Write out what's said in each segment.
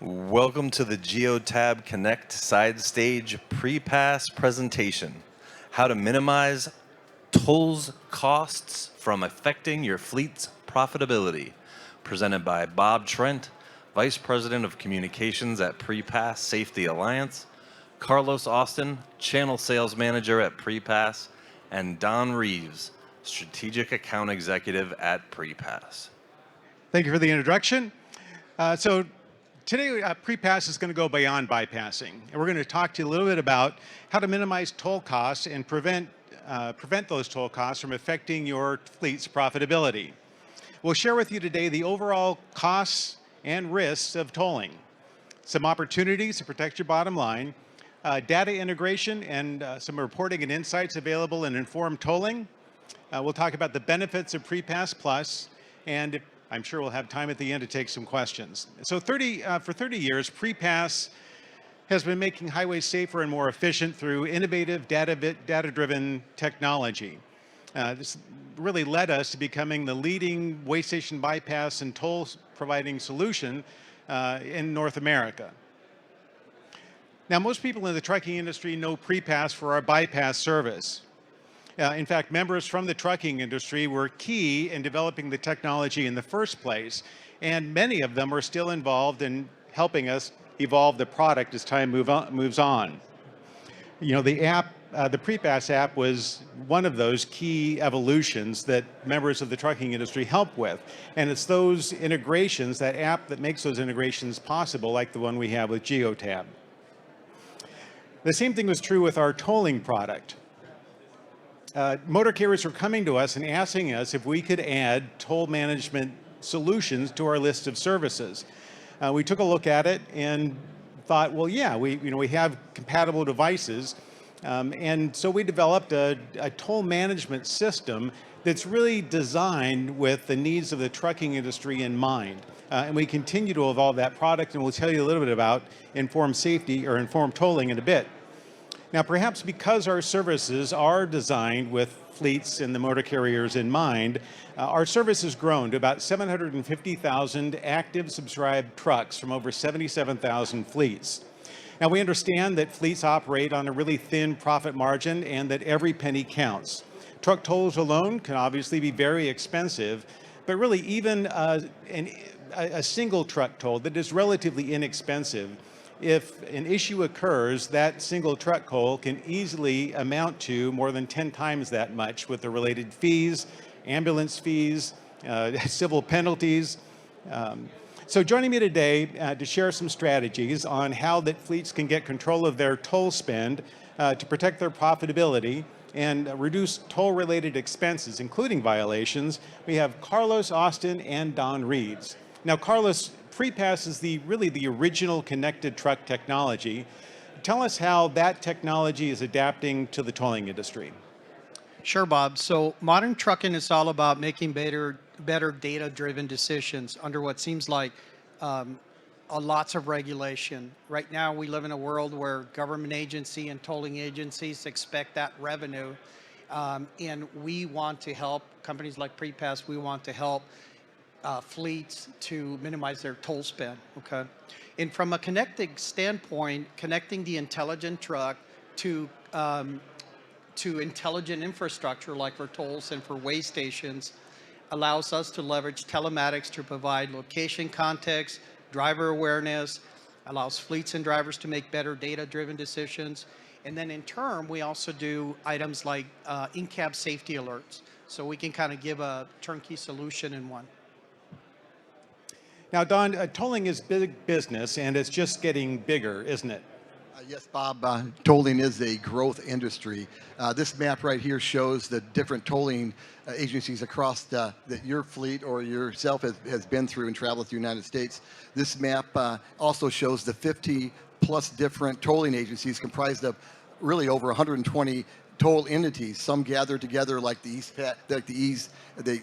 Welcome to the GeoTab Connect side stage pre-pass presentation. How to minimize tolls costs from affecting your fleet's profitability. Presented by Bob Trent, Vice President of Communications at PrePass Safety Alliance, Carlos Austin, Channel Sales Manager at PrePass, and Don Reeves, Strategic Account Executive at PrePass. Thank you for the introduction. Today, PrePass is going to go beyond bypassing, and we're going to talk to you a little bit about how to minimize toll costs and prevent those toll costs from affecting your fleet's profitability. We'll share with you today the overall costs and risks of tolling, some opportunities to protect your bottom line, data integration, and some reporting and insights available in Informed Tolling. We'll talk about the benefits of PrePass Plus, and I'm sure we'll have time at the end to take some questions. So for 30 years, PrePass has been making highways safer and more efficient through innovative data-driven technology. This really led us to becoming the leading way station bypass and toll providing solution in North America. Now, most people in the trucking industry know PrePass for our bypass service. In fact, members from the trucking industry were key in developing the technology in the first place, and many of them are still involved in helping us evolve the product as time moves on. You know, the PrePass app was one of those key evolutions that members of the trucking industry help with, and it's those integrations, that app that makes those integrations possible, like the one we have with GeoTab. The same thing was true with our tolling product. Motor carriers were coming to us and asking us if we could add toll management solutions to our list of services. We took a look at it and thought, well, yeah, we have compatible devices, and so we developed a toll management system that's really designed with the needs of the trucking industry in mind. And we continue to evolve that product, and we'll tell you a little bit about informed safety or informed tolling in a bit. Now, perhaps because our services are designed with fleets and the motor carriers in mind, our service has grown to about 750,000 active subscribed trucks from over 77,000 fleets. Now, we understand that fleets operate on a really thin profit margin and that every penny counts. Truck tolls alone can obviously be very expensive, but really even a single truck toll that is relatively inexpensive, if an issue occurs, that single truck toll can easily amount to more than 10 times that much with the related fees, ambulance fees, civil penalties. So joining me today to share some strategies on how that fleets can get control of their toll spend to protect their profitability and reduce toll-related expenses, including violations, we have Carlos Austin and Don Reeves. Now, Carlos, PrePass is really the original connected truck technology. Tell us how that technology is adapting to the tolling industry. Sure, Bob. So modern trucking is all about making better data-driven decisions under what seems like lots of regulation. Right now, we live in a world where government agency and tolling agencies expect that revenue, and we want to help companies like PrePass. We want to help fleets to minimize their toll spend, okay? And from a connecting standpoint, connecting the intelligent truck to intelligent infrastructure like for tolls and for way stations allows us to leverage telematics to provide location context, driver awareness, allows fleets and drivers to make better data-driven decisions. And then in turn, we also do items like in-cab safety alerts. So we can kind of give a turnkey solution in one. Now, Don, tolling is big business, and it's just getting bigger, isn't it? Yes, Bob. Tolling is a growth industry. This map right here shows the different tolling agencies across that your fleet or yourself has been through and traveled through the United States. This map also shows the 50-plus different tolling agencies comprised of really over 120 toll entities. Some gather together like the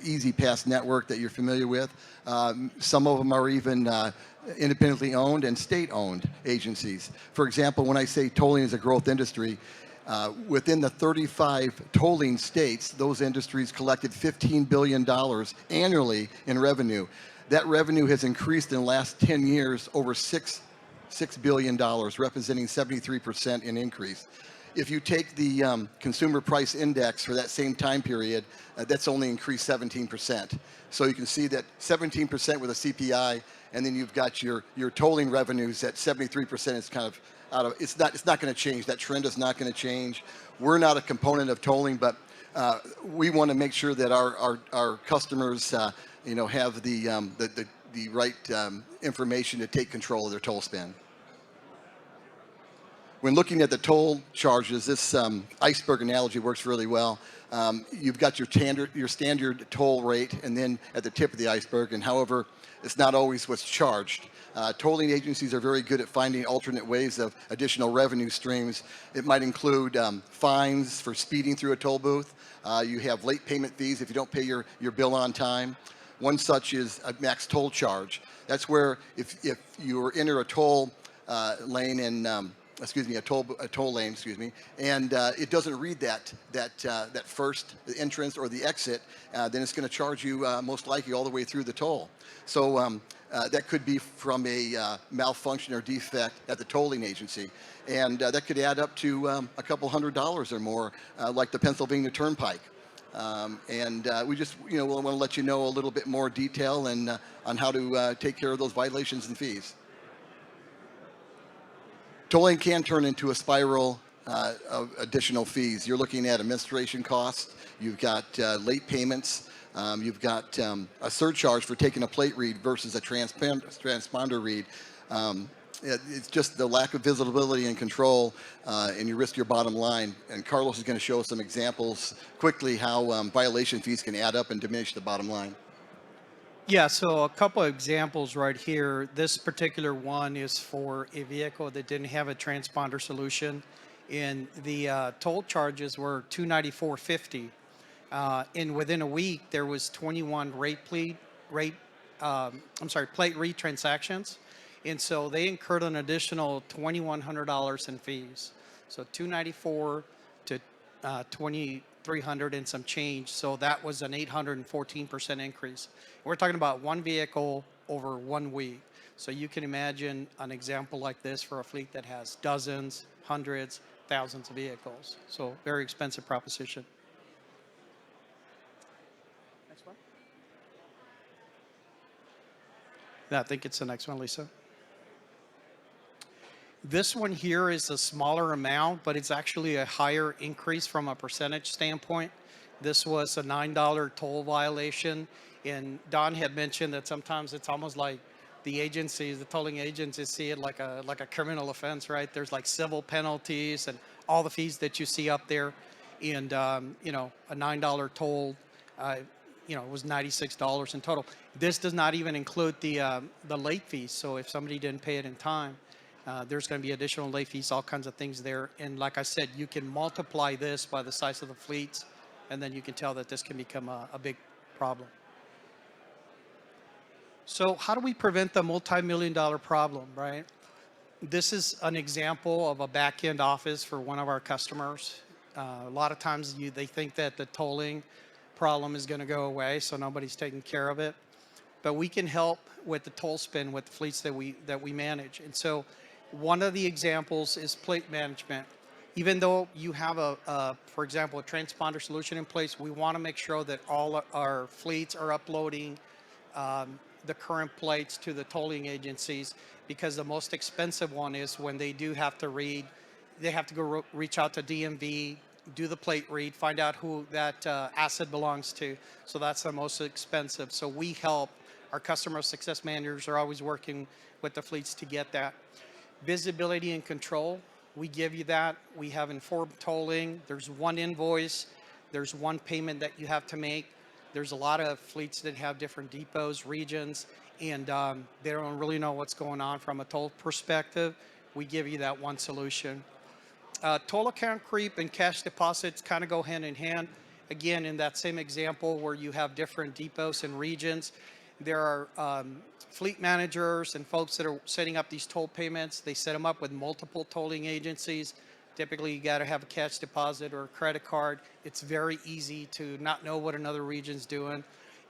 Easy Pass network that you're familiar with. Some of them are even independently owned and state-owned agencies. For example, when I say tolling is a growth industry, within the 35 tolling states, those industries collected $15 billion annually in revenue. That revenue has increased in the last 10 years over 6 $6 billion, representing 73% in increase. If you take the consumer price index for that same time period, that's only increased 17%. So you can see that 17% with a CPI, and then you've got your tolling revenues at 73% is kind of out of, it's not going to change. That trend is not going to change. We're not a component of tolling, but we want to make sure that our customers have the right information to take control of their toll spend. When looking at the toll charges, this iceberg analogy works really well. You've got your standard toll rate, and then at the tip of the iceberg, and however, it's not always what's charged. Tolling agencies are very good at finding alternate ways of additional revenue streams. It might include fines for speeding through a toll booth. You have late payment fees if you don't pay your bill on time. One such is a max toll charge. That's where if you enter a toll lane and a toll lane, and it doesn't read that first entrance or the exit, then it's going to charge you most likely all the way through the toll. So that could be from a malfunction or defect at the tolling agency, and that could add up to a couple $100 or more, like the Pennsylvania Turnpike. We just want to let you know a little bit more detail and on how to take care of those violations and fees. Tolling can turn into a spiral of additional fees. You're looking at administration costs. You've got late payments. You've got a surcharge for taking a plate read versus a transponder read. It's just the lack of visibility and control, and you risk your bottom line. And Carlos is going to show us some examples quickly how violation fees can add up and diminish the bottom line. Yeah, so a couple of examples right here. This particular one is for a vehicle that didn't have a transponder solution, and the toll charges were $294.50. And within a week, there was 21 plate read transactions, and so they incurred an additional $2,100 in fees. So $294 to $2,300 and some change. So that was an 814% increase. We're talking about one vehicle over 1 week. So you can imagine an example like this for a fleet that has dozens, hundreds, thousands of vehicles. So very expensive proposition. Next one. Yeah, I think it's the next one, Lisa. This one here is a smaller amount, but it's actually a higher increase from a percentage standpoint. This was a $9 toll violation, and Don had mentioned that sometimes it's almost like the tolling agencies see it like a criminal offense, right? There's like civil penalties and all the fees that you see up there, and a $9 toll, was $96 in total. This does not even include the late fees. So if somebody didn't pay it in time, there's going to be additional late fees, all kinds of things there. And like I said, you can multiply this by the size of the fleets, and then you can tell that this can become a big problem. So how do we prevent the multi-million-dollar problem, right? This is an example of a back-end office for one of our customers. A lot of times they think that the tolling problem is going to go away, so nobody's taking care of it. But we can help with the toll spend with the fleets that we manage. And so one of the examples is plate management. Even though you have for example, a transponder solution in place, we want to make sure that all our fleets are uploading the current plates to the tolling agencies, because the most expensive one is when they do have to read, they have to go reach out to DMV, do the plate read, find out who that asset belongs to. So that's the most expensive. So we help. Our customer success managers are always working with the fleets to get that. Visibility and control, we give you that. We have informed tolling. There's one invoice. There's one payment that you have to make. There's a lot of fleets that have different depots, regions, and they don't really know what's going on from a toll perspective. We give you that one solution. Toll account creep and cash deposits kind of go hand in hand. Again, in that same example where you have different depots and regions, there are fleet managers and folks that are setting up these toll payments. They set them up with multiple tolling agencies. Typically, you got to have a cash deposit or a credit card. It's very easy to not know what another region's doing.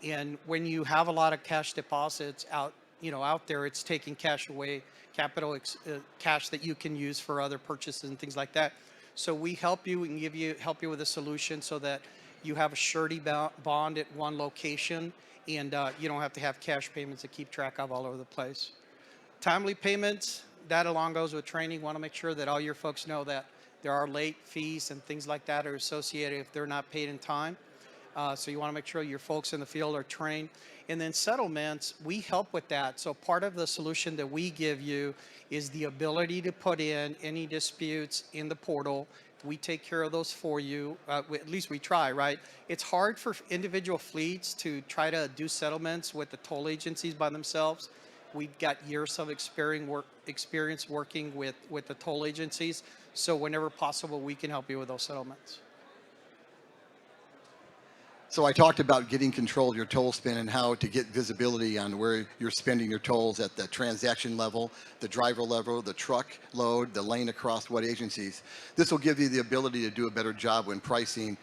And when you have a lot of cash deposits out out there. It's taking cash away, cash that you can use for other purchases and things like that. So we help you and help you with a solution so that you have a surety bond at one location, and you don't have to have cash payments to keep track of all over the place. Timely payments, that along goes with training. Want to make sure that all your folks know that there are late fees and things like that are associated if they're not paid in time. So you want to make sure your folks in the field are trained. And then settlements, we help with that. So part of the solution that we give you is the ability to put in any disputes in the portal. We take care of those for you. At least we try, right? It's hard for individual fleets to try to do settlements with the toll agencies by themselves. We've got years of experience working with the toll agencies. So whenever possible, we can help you with those settlements. So I talked about getting control of your toll spend and how to get visibility on where you're spending your tolls at the transaction level, the driver level, the truck load, the lane across what agencies. This will give you the ability to do a better job when pricing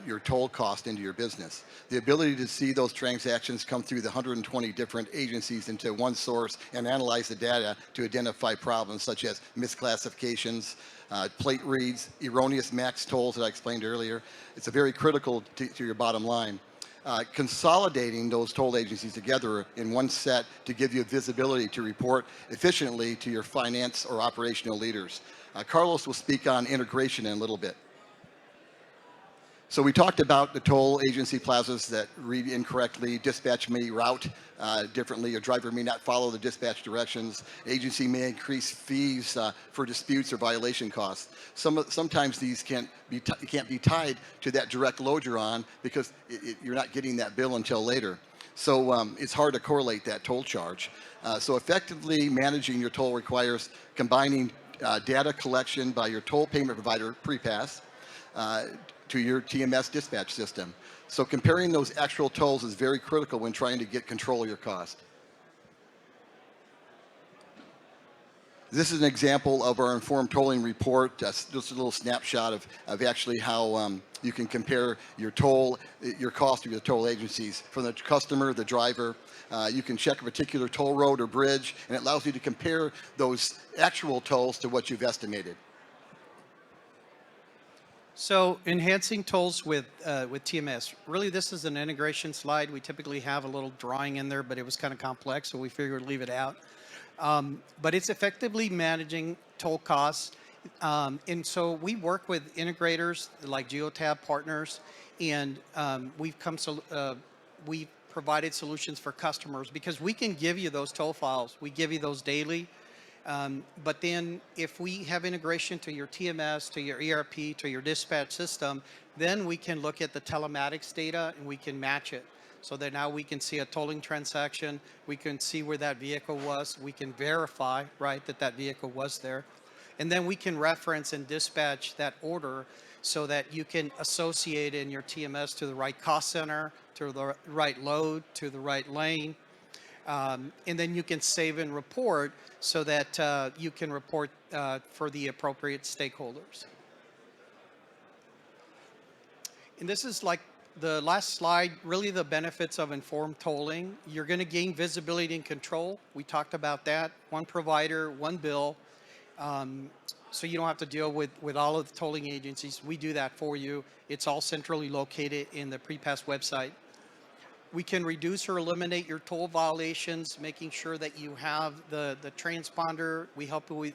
your toll cost into your business. The ability to see those transactions come through the 120 different agencies into one source and analyze the data to identify problems such as misclassifications, plate reads, erroneous max tolls that I explained earlier. It's a very critical to your bottom line. Consolidating those toll agencies together in one set to give you visibility to report efficiently to your finance or operational leaders. Carlos will speak on integration in a little bit. So we talked about the toll agency plazas that read incorrectly, dispatch may route differently, a driver may not follow the dispatch directions, agency may increase fees for disputes or violation costs. Sometimes these can't be tied to that direct load you're on because you're not getting that bill until later. So it's hard to correlate that toll charge. So effectively managing your toll requires combining data collection by your toll payment provider, PrePass, to your TMS dispatch system. So comparing those actual tolls is very critical when trying to get control of your cost. This is an example of our informed tolling report. Just a little snapshot of actually how you can compare your cost of your toll agencies from the customer, the driver. You can check a particular toll road or bridge, and it allows you to compare those actual tolls to what you've estimated. So enhancing tolls with TMS. Really, this is an integration slide. We typically have a little drawing in there, but it was kind of complex, so we figured leave it out. But it's effectively managing toll costs. And so we work with integrators like Geotab partners, and we've provided solutions for customers because we can give you those toll files. We give you those daily. But then if we have integration to your TMS, to your ERP, to your dispatch system, then we can look at the telematics data and we can match it. So that now we can see a tolling transaction, we can see where that vehicle was, we can verify, right, that vehicle was there. And then we can reference and dispatch that order so that you can associate in your TMS to the right cost center, to the right load, to the right lane. And then you can save and report so that you can report for the appropriate stakeholders. And this is like the last slide, really the benefits of informed tolling. You're going to gain visibility and control. We talked about that. One provider, one bill. So you don't have to deal with all of the tolling agencies. We do that for you. It's all centrally located in the PrePass website. We can reduce or eliminate your toll violations, making sure that you have the transponder. We help you with,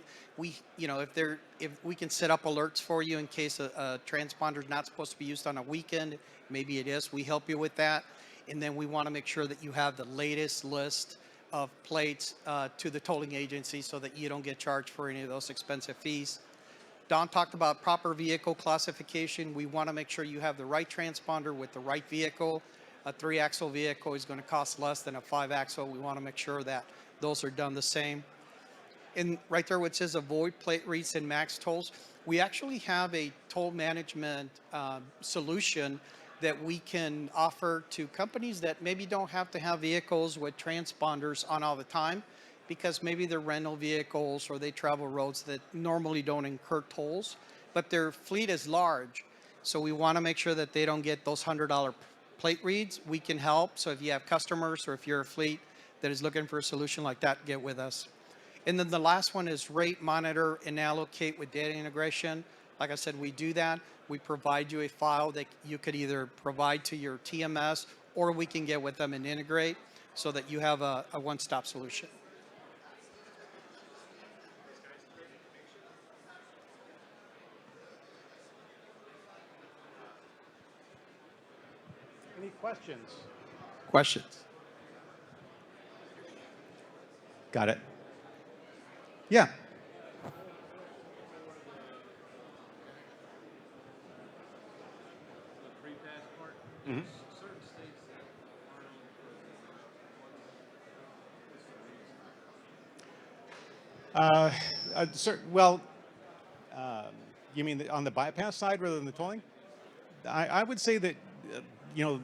if we can set up alerts for you in case a transponder is not supposed to be used on a weekend, maybe it is, we help you with that. And then we want to make sure that you have the latest list of plates to the tolling agency so that you don't get charged for any of those expensive fees. Don talked about proper vehicle classification. We want to make sure you have the right transponder with the right vehicle. A 3-axle vehicle is going to cost less than a 5-axle. We want to make sure that those are done the same. And right there, which says avoid plate reads and max tolls, we actually have a toll management solution that we can offer to companies that maybe don't have to have vehicles with transponders on all the time because maybe they're rental vehicles or they travel roads that normally don't incur tolls, but their fleet is large. So we want to make sure that they don't get those $100 plate reads. We can help. So if you have customers or if you're a fleet that is looking for a solution like that, get with us. And then the last one is rate, monitor, and allocate with data integration. Like I said, we do that. We provide you a file that you could either provide to your TMS, or we can get with them and integrate so that you have a one-stop solution. Any questions? Questions? Got it. Yeah. Mhm. Well, you mean on the bypass side rather than the tolling? I would say that, you know,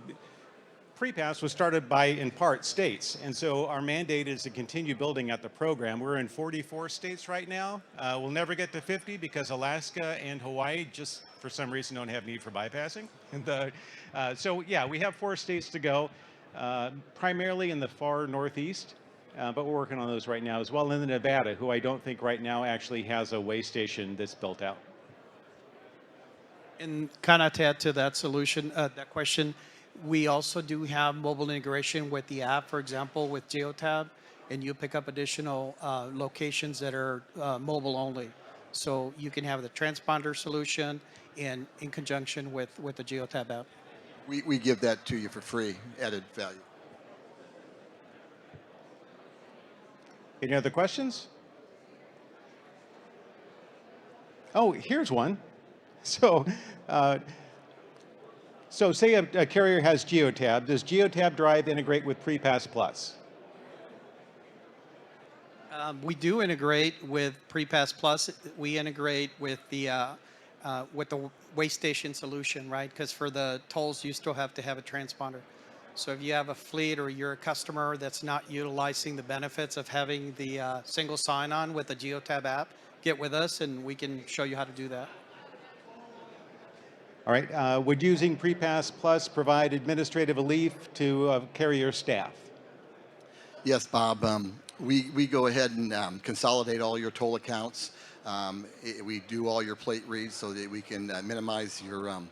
PrePass was started by, in part, states. And so our mandate is to continue building out the program. We're in 44 states right now. We'll never get to 50 because Alaska and Hawaii just, for some reason, don't have need for bypassing. So, yeah, we have 4 states to go, primarily in the far northeast. But we're working on those right now as well. And then Nevada, who I don't think right now actually has a way station that's built out. And kind of to add to that solution, that question, we also do have mobile integration with the app, for example, with Geotab, and you pick up additional locations that are mobile only. So you can have the transponder solution in conjunction with the Geotab app. We give that to you for free, added value. Any other questions? Oh, here's one. So, so say a carrier has Geotab. Does Geotab Drive integrate with PrePass Plus? We do integrate with PrePass Plus. We integrate with the waste station solution, right? Because for the tolls, you still have to have a transponder. So if you have a fleet or you're a customer that's not utilizing the benefits of having the single sign-on with the Geotab app, get with us and we can show you how to do that. All right. Would using PrePass Plus provide administrative relief to carrier staff? Yes, Bob. We go ahead and consolidate all your toll accounts. We do all your plate reads so that we can minimize your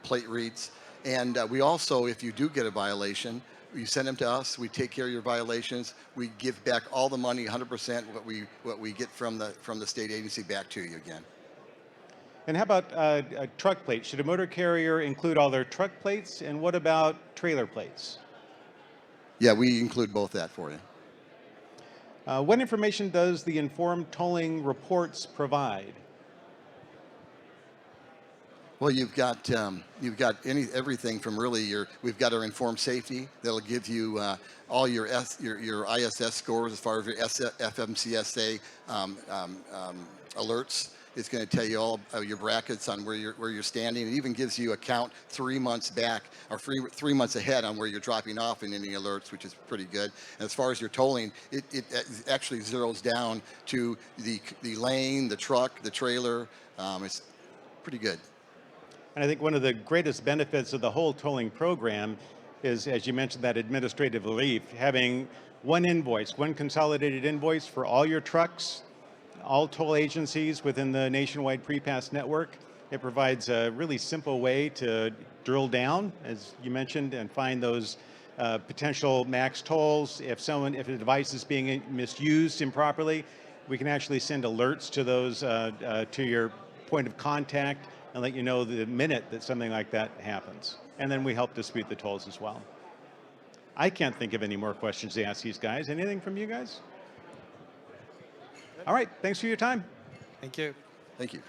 plate reads. And we also, if you do get a violation, you send them to us. We take care of your violations. We give back all the money, 100% what we get from the state agency back to you again. And how about truck plates? Should a motor carrier include all their truck plates? And what about trailer plates? Yeah, we include both that for you. What information does the informed tolling reports provide? Well, you've got everything from really we've got our informed safety that'll give you all your ISS scores as far as your FMCSA alerts. It's going to tell you all your brackets on where you're standing. It even gives you a count 3 months back or 3 months ahead on where you're dropping off in any alerts, which is pretty good. And as far as your tolling, it actually zeroes down to the lane, the truck, the trailer. It's pretty good. And I think one of the greatest benefits of the whole tolling program is, as you mentioned, that administrative relief, having one invoice, one consolidated invoice for all your trucks, all toll agencies within the nationwide PrePass network. It provides a really simple way to drill down, as you mentioned, and find those potential max tolls. If a device is being misused improperly, we can actually send alerts to those to your point of contact and let you know the minute that something like that happens. And then we help dispute the tolls as well. I can't think of any more questions to ask these guys. Anything from you guys? All right, thanks for your time. Thank you. Thank you.